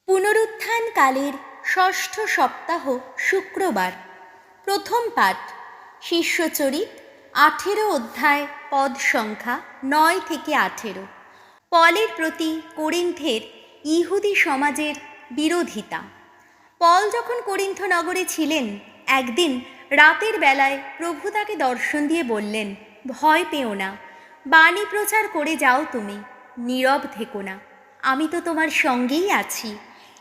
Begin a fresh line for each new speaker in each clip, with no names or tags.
পুনরুত্থানকালের ষষ্ঠ সপ্তাহ শুক্রবার। প্রথম পাঠ শিষ্যচরিত 18 অধ্যায়, পদ সংখ্যা 9 থেকে 18। পলের প্রতি করিন্থের ইহুদি সমাজের বিরোধিতা। পল যখন করিন্থ নগরে ছিলেন, একদিন রাতের বেলায় প্রভু তাকে দর্শন দিয়ে বললেন, ভয় পেও না, বাণী প্রচার করে যাও, তুমি নীরব থেকো না, আমি তো তোমার সঙ্গেই আছি।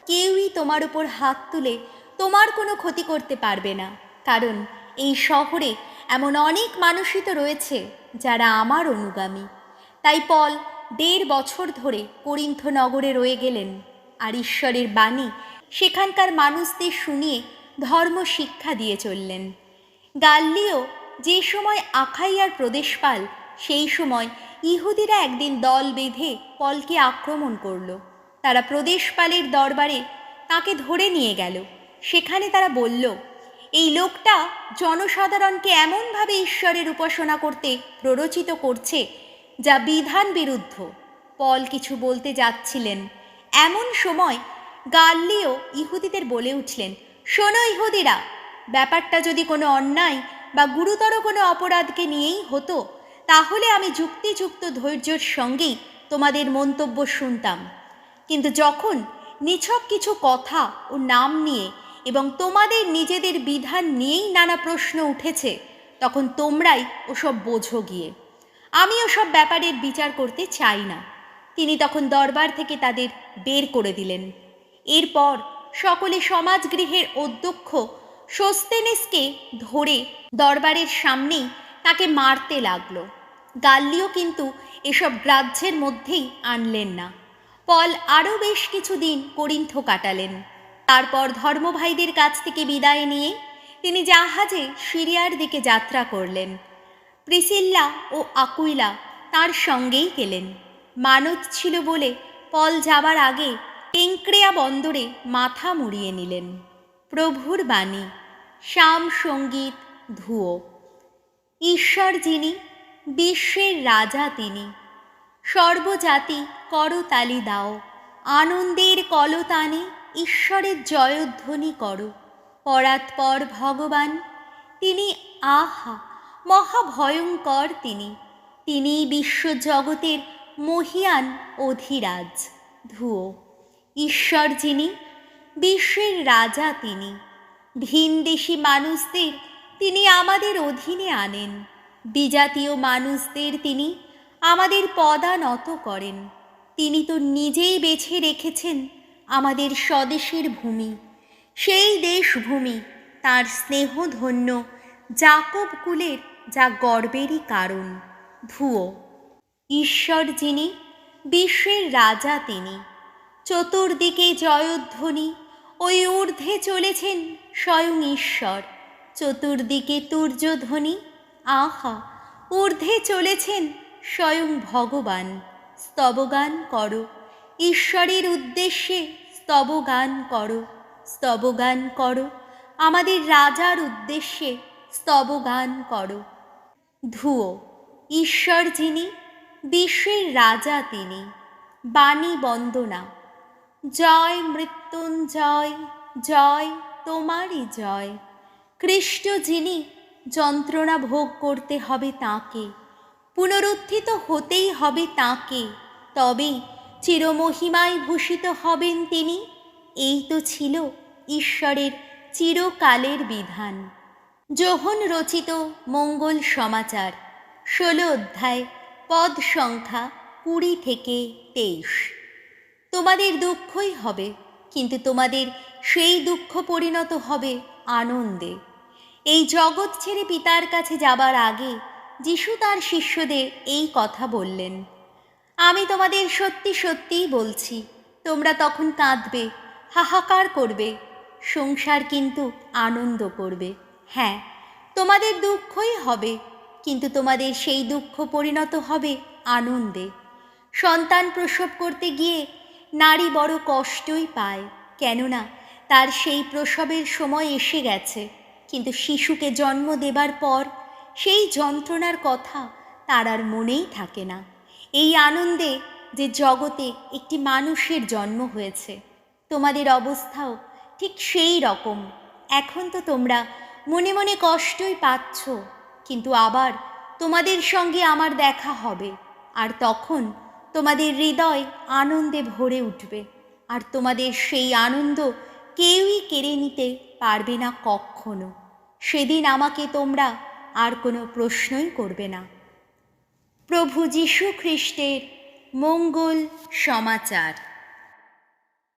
কেউই তোমার উপর হাত তুলে তোমার কোনো ক্ষতি করতে পারবে না, কারণ এই শহরে এমন অনেক মানুষই তো রয়েছে যারা আমার অনুগামী। তাই পল 1.5 বছর ধরে করিন্থ নগরে রয়ে গেলেন, আর ঈশ্বরের বাণী সেখানকার মানুষদের শুনিয়ে ধর্ম শিক্ষা দিয়ে চললেন। গাল্লিও যে সময় আখাইয়ার প্রদেশপাল, সেই সময় ইহুদিরা একদিন দল বেঁধে পলকে আক্রমণ করল। তারা প্রদেশপালের দরবারে তাকে ধরে নিয়ে গেল। সেখানে তারা বলল, এই লোকটা জনসাধারণকে এমনভাবে ঈশ্বরের উপাসনা করতে প্ররোচিত করছে যা বিধান বিরুদ্ধ। পল কিছু বলতে যাচ্ছিলেন, এমন সময় গাল্লিও ইহুদিদের বলে উঠলেন, শোনো ইহুদিরা, ব্যাপারটা যদি কোনো অন্যায় বা গুরুতর কোনো অপরাধকে নিয়েই হতো, তাহলে আমি যুক্তিযুক্ত ধৈর্যের সঙ্গেই তোমাদের মন্তব্য শুনতাম। কিন্তু যখন নিছক কিছু কথা ও নাম নিয়ে এবং তোমাদের নিজেদের বিধান নিয়েই নানা প্রশ্ন উঠেছে, তখন তোমরাই ওসব বোঝো গিয়ে। আমি ওসব ব্যাপারের বিচার করতে চাই না। তিনি তখন দরবার থেকে তাদের বের করে দিলেন। এরপর সকলে সমাজগৃহের অধ্যক্ষ সোস্তেনেসকে ধরে দরবারের সামনেই তাকে মারতে লাগলো। গাল্লিও কিন্তু এসব গ্রাহ্যের মধ্যেই আনলেন না। পল আরও বেশ কিছুদিন করিন্থ কাটালেন। তারপর ধর্মভাইদের কাছ থেকে বিদায় নিয়ে তিনি জাহাজে সিরিয়ার দিকে যাত্রা করলেন। প্রিসিল্লা ও আকুইলা তার সঙ্গেই গেলেন। মানত ছিল বলে পল যাবার আগে কেঙ্ক্রেয়া বন্দরে মাথা মুড়িয়ে নিলেন। প্রভুর বাণী। শাম সঙ্গীত ধুয়ো। ঈশ্বর যিনি, বিশ্বের রাজা তিনি, সর্বজাতি করতালি দাও, আনন্দের কলতানে ঈশ্বরের জয়ধ্বনি করো। পরাৎপর ভগবান তিনি, আহা মহাভয়ঙ্কর তিনি, তিনি বিশ্বজগতের মহিয়ান অধিরাজ। ধুয়ো। ঈশ্বর যিনি, বিশ্বের রাজা তিনি, ভিনদেশী মানুষদের তিনি আমাদের অধীনে আনেন, বিজাতীয় মানুষদের তিনি আমাদের পদানত করেন। তিনি তো নিজেই বেছে রেখেছেন আমাদের স্বদেশের ভূমি, সেই দেশভূমি তার স্নেহধন্য জাকব কুলের, যা গর্বেরই কারণ। ধুয়ো। ঈশ্বর যিনি, বিশ্বের রাজা তিনি, চতুর্দিকে জয়ধ্বনি, ওই ঊর্ধ্বে চলেছেন স্বয়ং ঈশ্বর, চতুর্দিকে তুর্যধ্বনি, আহা ঊর্ধ্বে চলেছেন স্বয়ং ভগবান। স্তবগান করো, ঈশ্বরের উদ্দেশ্যে স্তবগান করো, স্তবগান করো, আমাদের রাজার উদ্দেশ্যে স্তবগান করো। ধুয়ো। ঈশ্বর যিনি, বিশ্বের রাজা তিনি, বাণী বন্দনা। জয় মৃত্যুঞ্জয়, জয় তোমারই জয়। খ্রিস্ট যিনি, যন্ত্রণা ভোগ করতে হবে তাঁকে, পুনরুত্থিত হতেই হবে তাঁকে, তবেই চিরমহিমায় ভূষিত হবেন তিনি। এই তো ছিল ঈশ্বরের চিরকালের বিধান। যোহন রচিত মঙ্গল সমাচার 16 অধ্যায়, পদ সংখ্যা 20 থেকে 23। তোমাদের দুঃখই হবে, কিন্তু তোমাদের সেই দুঃখ পরিণত হবে আনন্দে। এই জগৎ ছেড়ে পিতার কাছে যাবার আগে যিশু তার শিষ্যদের এই কথা বললেন, আমি তোমাদের সত্যি সত্যিই বলছি, তোমরা তখন কাঁদবে, হাহাকার করবে, সংসার কিন্তু আনন্দ করবে। হ্যাঁ, তোমাদের দুঃখই হবে, কিন্তু তোমাদের সেই দুঃখ পরিণত হবে আনন্দে। সন্তান প্রসব করতে গিয়ে নারী বড় কষ্টই পায়, কেননা তার সেই প্রসবের সময় এসে গেছে, কিন্তু শিশুকে জন্ম দেবার পর সেই যন্ত্রণার কথা তার আর মনেই থাকে না। এই আনন্দে যে জগতে একটি মানুষের জন্ম হয়েছে, তোমাদের অবস্থাও ঠিক সেই রকম। এখন তো তোমরা মনে মনে কষ্টই পাচ্ছ, কিন্তু আবার তোমাদের সঙ্গে আমার দেখা হবে, আর তখন তোমাদের হৃদয় আনন্দে ভরে উঠবে, আর তোমাদের সেই আনন্দ কেউই কেড়ে নিতে পারবে না কখনো। সেদিন আমাকে তোমরা আর কোনো প্রশ্নই করবে না। প্রভু যীশু খ্রিস্টের মঙ্গল সমাচার।